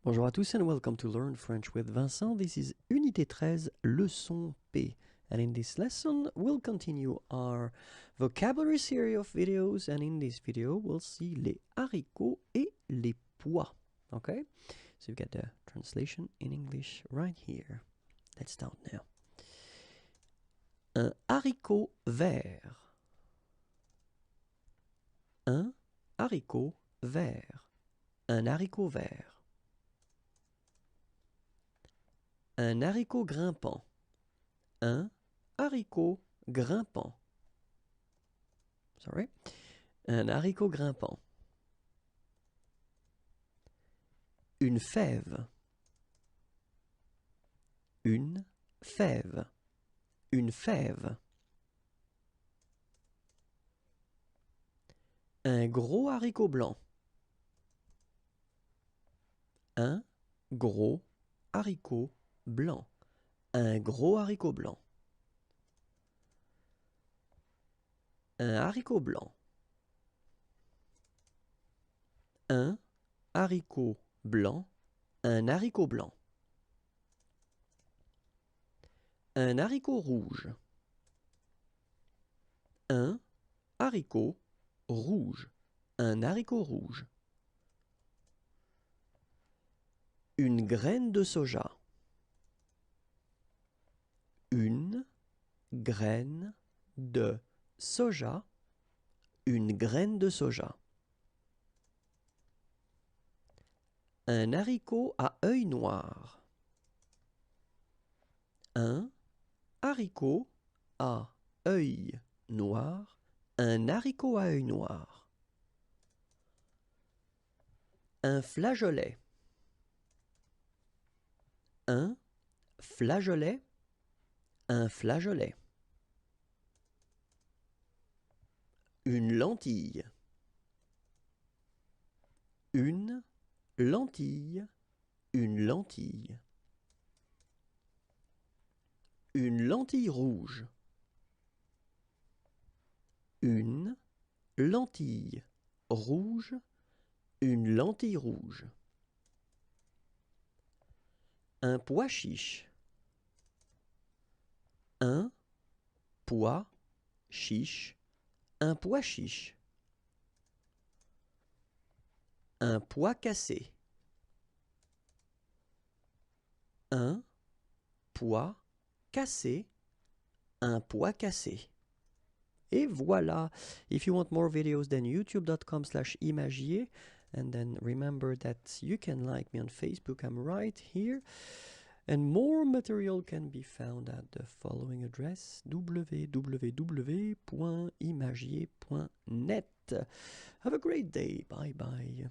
Bonjour à tous and welcome to Learn French with Vincent. This is Unité 13, leçon P. And in this lesson, we'll continue our vocabulary series of videos. And in this video, we'll see les haricots et les pois. Okay? So you've got the translation in English right here. Let's start now. Un haricot vert. Un haricot vert. Un haricot vert. Un haricot grimpant. Un haricot grimpant. Sorry. Un haricot grimpant. Une fève. Une fève. Une fève. Un gros haricot blanc. Un gros haricot blanc. Un gros haricot blanc. Un haricot blanc. Un haricot blanc. Un haricot blanc. Un haricot rouge. Un haricot rouge. Un haricot rouge. Une graine de soja. Une graine de soja. Une graine de soja. Un haricot à œil noir. Un haricot à œil noir. Un haricot à œil noir. Un flageolet. Un flageolet. Un flageolet. Une lentille. Une lentille. Une lentille. Une lentille rouge. Une lentille rouge. Une lentille rouge. Un pois chiche. Un pois chiche. Un pois chiche. Un pois cassé. Un pois cassé. Un pois cassé. Et voilà. If you want more videos, then youtube.com/imagier. And then remember that you can like me on Facebook. I'm right here. And more material can be found at the following address, www.imagier.net. Have a great day. Bye bye.